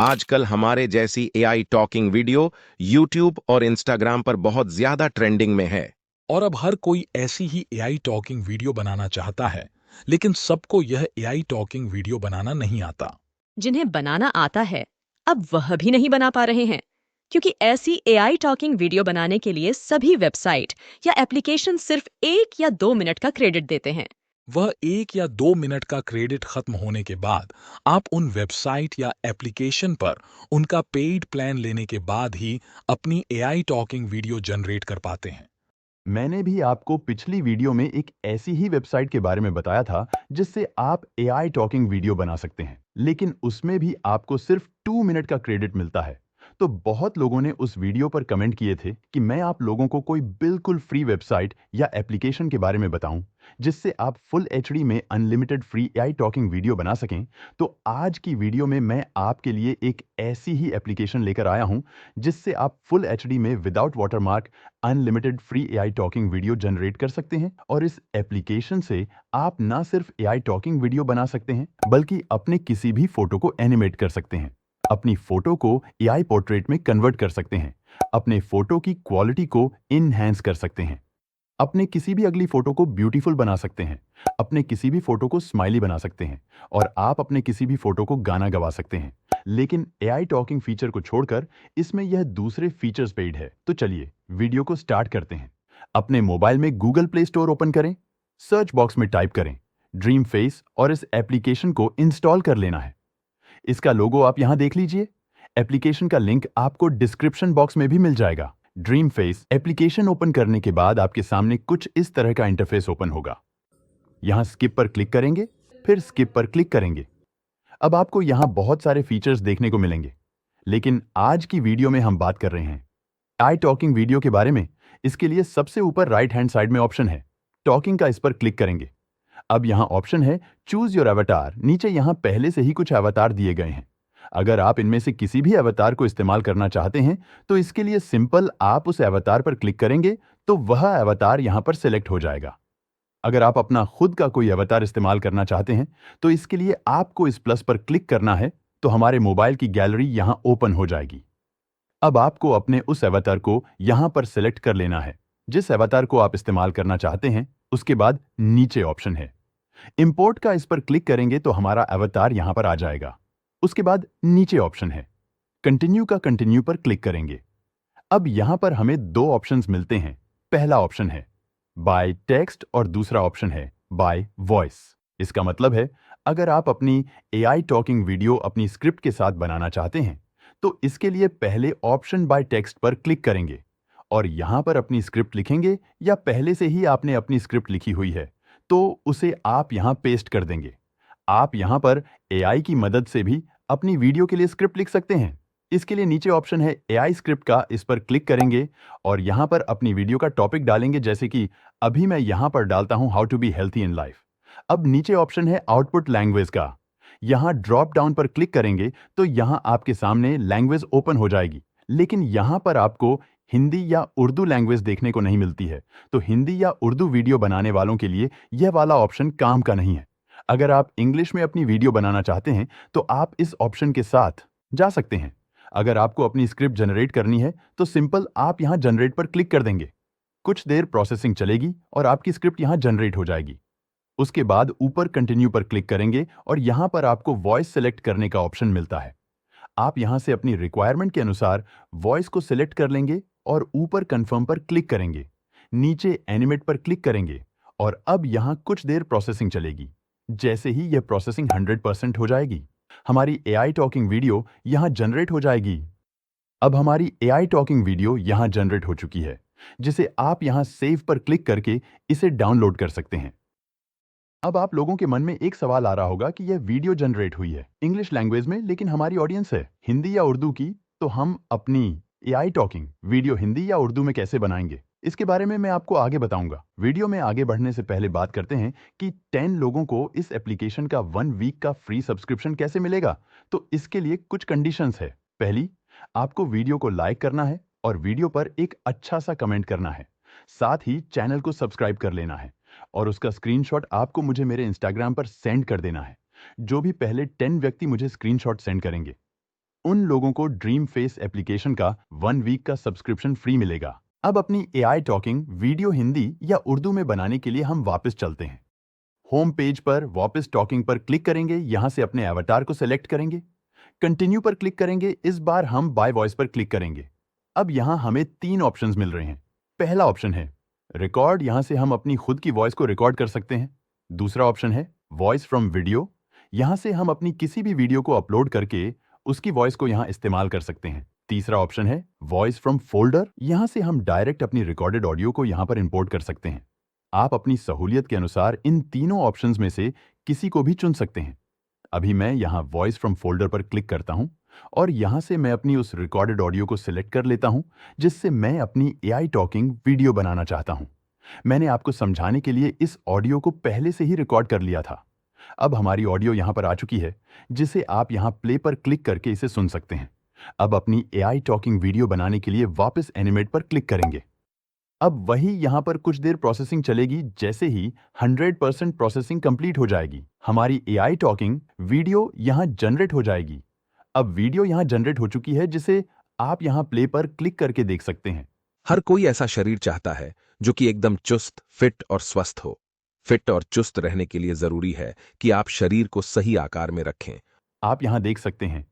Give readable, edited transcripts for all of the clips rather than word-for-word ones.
आजकल हमारे जैसी एआई टॉकिंग वीडियो यूट्यूब और इंस्टाग्राम पर बहुत ज्यादा ट्रेंडिंग में है। और अब हर कोई ऐसी ही एआई टॉकिंग वीडियो बनाना चाहता है, लेकिन सबको यह एआई टॉकिंग वीडियो बनाना नहीं आता। जिन्हें बनाना आता है अब वह भी नहीं बना पा रहे हैं, क्योंकि ऐसी एआई टॉकिंग वीडियो बनाने के लिए सभी वेबसाइट या एप्लीकेशन सिर्फ 1 या 2 मिनट का क्रेडिट देते हैं। वह 1 या 2 मिनट का क्रेडिट खत्म होने के बाद आप उन वेबसाइट या एप्लीकेशन पर उनका पेड प्लान लेने के बाद ही अपनी एआई टॉकिंग वीडियो जनरेट कर पाते हैं। मैंने भी आपको पिछली वीडियो में एक ऐसी ही वेबसाइट के बारे में बताया था जिससे आप एआई टॉकिंग वीडियो बना सकते हैं, लेकिन उसमें भी आपको सिर्फ 2 मिनट का क्रेडिट मिलता है। तो बहुत लोगों ने उस वीडियो पर कमेंट किए थे कि मैं आप लोगों को कोई बिल्कुल फ्री वेबसाइट या एप्लीकेशन के बारे में बताऊं जिससे आप फुल एचडी में unlimited free AI talking video बना सकें। तो आज की वीडियो में मैं आपके लिए एक ऐसी ही एप्लीकेशन लेकर आया हूं जिससे आप फुल एचडी में without watermark unlimited free AI talking video generate कर सकते हैं। और इस एप्लीकेशन से आप ना सिर्फ एआई टॉकिंग वीडियो बना सकते हैं बल्कि अपने किसी भी फोटो को एनिमेट कर सकते हैं, अपनी फोटो को एआई पोर्ट्रेट में कन्वर्ट कर सकते हैं, अपने फोटो की क्वालिटी को इनहैंस कर सकते हैं, अपने किसी भी अगली फोटो को ब्यूटीफुल बना सकते हैं, अपने किसी भी फोटो को स्माइली बना सकते हैं और आप अपने किसी भी फोटो को गाना गवा सकते हैं। लेकिन एआई टॉकिंग फीचर को छोड़कर इसमें यह दूसरे फीचर्स पेड है। तो चलिए वीडियो को स्टार्ट करते हैं। अपने मोबाइल में गूगल प्ले स्टोर ओपन करें, सर्च बॉक्स में टाइप करें ड्रीम फेस और इस एप्लीकेशन को इंस्टॉल कर लेना है। इसका लोगो आप यहां देख लीजिए। एप्लीकेशन का लिंक आपको डिस्क्रिप्शन बॉक्स में भी मिल जाएगा। ड्रीम फेस एप्लीकेशन ओपन करने के बाद आपके सामने कुछ इस तरह का इंटरफेस ओपन होगा। यहां स्किप पर क्लिक करेंगे, फिर स्किप पर क्लिक करेंगे। अब आपको यहां बहुत सारे फीचर्स देखने को मिलेंगे, लेकिन आज की वीडियो में हम बात कर रहे हैं आई टॉकिंग वीडियो के बारे में। इसके लिए सबसे ऊपर राइट हैंड साइड में ऑप्शन है टॉकिंग का, इस पर क्लिक करेंगे। अब यहां ऑप्शन है चूज योर अवतार। नीचे यहां पहले से ही कुछ अवतार दिए गए हैं। अगर आप इनमें से किसी भी अवतार को इस्तेमाल करना चाहते हैं तो इसके लिए सिंपल आप उस अवतार पर क्लिक करेंगे तो वह अवतार यहां पर सिलेक्ट हो जाएगा। अगर आप अपना खुद का कोई अवतार इस्तेमाल करना चाहते हैं तो इसके लिए आपको इस प्लस पर क्लिक करना है, तो हमारे मोबाइल की गैलरी यहां ओपन हो जाएगी। अब आपको अपने उस अवतार को यहां पर सिलेक्ट कर लेना है जिस अवतार को आप इस्तेमाल करना चाहते हैं। उसके बाद नीचे ऑप्शन है इंपोर्ट का, इस पर क्लिक करेंगे तो हमारा अवतार यहां पर आ जाएगा। उसके बाद नीचे ऑप्शन है कंटिन्यू का, कंटिन्यू पर क्लिक करेंगे। अब यहां पर हमें दो ऑप्शंस मिलते हैं। पहला ऑप्शन है बाय टेक्स्ट और दूसरा ऑप्शन है बाय वॉइस। इसका मतलब है अगर आप अपनी एआई टॉकिंग वीडियो अपनी स्क्रिप्ट के साथ बनाना चाहते हैं तो इसके लिए पहले ऑप्शन बाय टेक्स्ट पर क्लिक करेंगे और यहां पर अपनी स्क्रिप्ट लिखेंगे, या पहले से ही आपने अपनी स्क्रिप्ट लिखी हुई है तो उसे आप यहां पेस्ट कर देंगे। आप यहां पर एआई की मदद से भी अपनी वीडियो के लिए स्क्रिप्ट लिख सकते हैं। इसके लिए नीचे ऑप्शन है एआई स्क्रिप्ट का, इस पर क्लिक करेंगे और यहां पर अपनी वीडियो का टॉपिक डालेंगे। जैसे कि अभी मैं यहां पर डालता हूं how to be healthy in life. अब नीचे ऑप्शन है आउटपुट लैंग्वेज का। यहां ड्रॉप डाउन पर क्लिक करेंगे तो यहां आपके सामने लैंग्वेज ओपन हो जाएगी, लेकिन यहां पर आपको हिंदी या उर्दू लैंग्वेज देखने को नहीं मिलती है। तो हिंदी या उर्दू वीडियो बनाने वालों के लिए यह वाला ऑप्शन काम का नहीं है। अगर आप इंग्लिश में अपनी वीडियो बनाना चाहते हैं तो आप इस ऑप्शन के साथ जा सकते हैं। अगर आपको अपनी स्क्रिप्ट जनरेट करनी है तो सिंपल आप यहां जनरेट पर क्लिक कर देंगे। कुछ देर प्रोसेसिंग चलेगी और आपकी स्क्रिप्ट यहां जनरेट हो जाएगी। उसके बाद ऊपर कंटिन्यू पर क्लिक करेंगे और यहां पर आपको वॉइस सेलेक्ट करने का ऑप्शन मिलता है। आप यहां से अपनी रिक्वायरमेंट के अनुसार वॉइस को सिलेक्ट कर लेंगे और ऊपर कंफर्म पर क्लिक करेंगे। नीचे एनिमेट पर क्लिक करेंगे और अब यहां कुछ देर प्रोसेसिंग चलेगी। जैसे ही यह प्रोसेसिंग 100% हो जाएगी, हमारी एआई टॉकिंग वीडियो यहां जनरेट हो जाएगी। अब हमारी एआई टॉकिंग वीडियो यहां जनरेट हो चुकी है, जिसे आप यहां सेव पर क्लिक करके इसे डाउनलोड कर सकते हैं। अब आप लोगों के मन में एक सवाल आ रहा होगा कि यह वीडियो जनरेट हुई है इंग्लिश लैंग्वेज में, लेकिन हमारी ऑडियंस है हिंदी या उर्दू की, तो हम अपनी एआई टॉकिंग वीडियो हिंदी या उर्दू में कैसे बनाएंगे? इसके बारे में मैं आपको आगे बताऊंगा। वीडियो में आगे बढ़ने से पहले बात करते हैं कि 10 लोगों को इस एप्लीकेशन का 1 वीक का फ्री सब्सक्रिप्शन कैसे मिलेगा। तो इसके लिए कुछ कंडीशंस है। पहली, आपको वीडियो को लाइक करना है और वीडियो पर एक अच्छा सा कमेंट करना है। साथ ही चैनल को सब्सक्राइब कर लेना है और उसका स्क्रीनशॉट आपको मुझे मेरे इंस्टाग्राम पर सेंड कर देना है। जो भी पहले 10 व्यक्ति मुझे स्क्रीनशॉट सेंड करेंगे उन लोगों को ड्रीम फेस एप्लीकेशन का 1 वीक का सब्सक्रिप्शन फ्री मिलेगा। अब अपनी एआई टॉकिंग वीडियो हिंदी या उर्दू में बनाने के लिए हम वापस चलते हैं। होम पेज पर वापस टॉकिंग पर क्लिक करेंगे, यहां से अपने एवटार को सेलेक्ट करेंगे, कंटिन्यू पर क्लिक करेंगे, इस बार हम बाय वॉइस पर क्लिक करेंगे। अब यहां हमें 3 ऑप्शंस मिल रहे हैं। पहला ऑप्शन है रिकॉर्ड, यहां से हम अपनी खुद की वॉइस को रिकॉर्ड कर सकते हैं। दूसरा ऑप्शन है वॉइस फ्रॉम वीडियो, यहां से हम अपनी किसी भी वीडियो को अपलोड करके उसकी वॉइस को यहां इस्तेमाल कर सकते हैं। तीसरा ऑप्शन है वॉइस फ्रॉम फोल्डर, यहां से हम डायरेक्ट अपनी रिकॉर्डेड ऑडियो को यहां पर इंपोर्ट कर सकते हैं। आप अपनी सहूलियत के अनुसार इन तीनों ऑप्शंस में से किसी को भी चुन सकते हैं। अभी मैं यहां वॉइस फ्रॉम फोल्डर पर क्लिक करता हूं और यहां से मैं अपनी उस रिकॉर्डेड ऑडियो को सिलेक्ट कर लेता हूं जिससे मैं अपनी एआई टॉकिंग वीडियो बनाना चाहता हूं। मैंने आपको समझाने के लिए इस ऑडियो को पहले से ही रिकॉर्ड कर लिया था। अब हमारी ऑडियो यहां पर आ चुकी है, जिसे आप यहां प्ले पर क्लिक करके इसे सुन सकते हैं। अब अपनी एआई टॉकिंग वीडियो बनाने के लिए वापस एनिमेट पर क्लिक करेंगे। अब वही यहां पर कुछ देर प्रोसेसिंग चलेगी। जैसे ही 100% प्रोसेसिंग कंप्लीट हो जाएगी, हमारी एआई टॉकिंग वीडियो यहां जनरेट हो जाएगी। अब वीडियो यहां जनरेट हो चुकी है, जिसे आप यहां प्ले पर क्लिक करके देख सकते हैं। हर कोई ऐसा शरीर चाहता है जो कि एकदम चुस्त, फिट और स्वस्थ हो। फिट और चुस्त रहने के लिए जरूरी है कि आप शरीर को सही आकार में रखें। आप यहां देख सकते हैं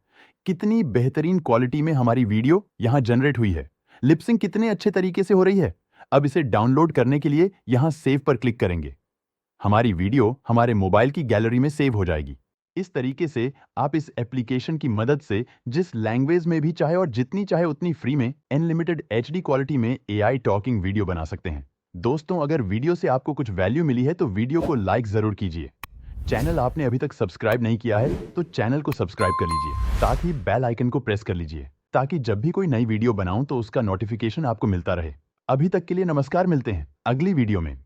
कितनी बेहतरीन क्वालिटी में हमारी वीडियो यहां जनरेट हुई है। लिपसिंग कितने अच्छे तरीके से हो रही है। अब इसे डाउनलोड करने के लिए यहां सेव पर क्लिक करेंगे। हमारी वीडियो हमारे मोबाइल की गैलरी में सेव हो जाएगी। इस तरीके से आप इस एप्लीकेशन की मदद से जिस लैंग्वेज में भी चाहे और जितनी चाहे उतनी फ्री में अनलिमिटेड एचडी क्वालिटी में एआई टॉकिंग वीडियो बना सकते हैं। दोस्तों, अगर वीडियो से आपको कुछ वैल्यू मिली है तो वीडियो को लाइक जरूर कीजिए। चैनल आपने अभी तक सब्सक्राइब नहीं किया है तो चैनल को सब्सक्राइब कर लीजिए, साथ ही बेल आइकन को प्रेस कर लीजिए ताकि जब भी कोई नई वीडियो बनाऊं तो उसका नोटिफिकेशन आपको मिलता रहे। अभी तक के लिए नमस्कार, मिलते हैं अगली वीडियो में।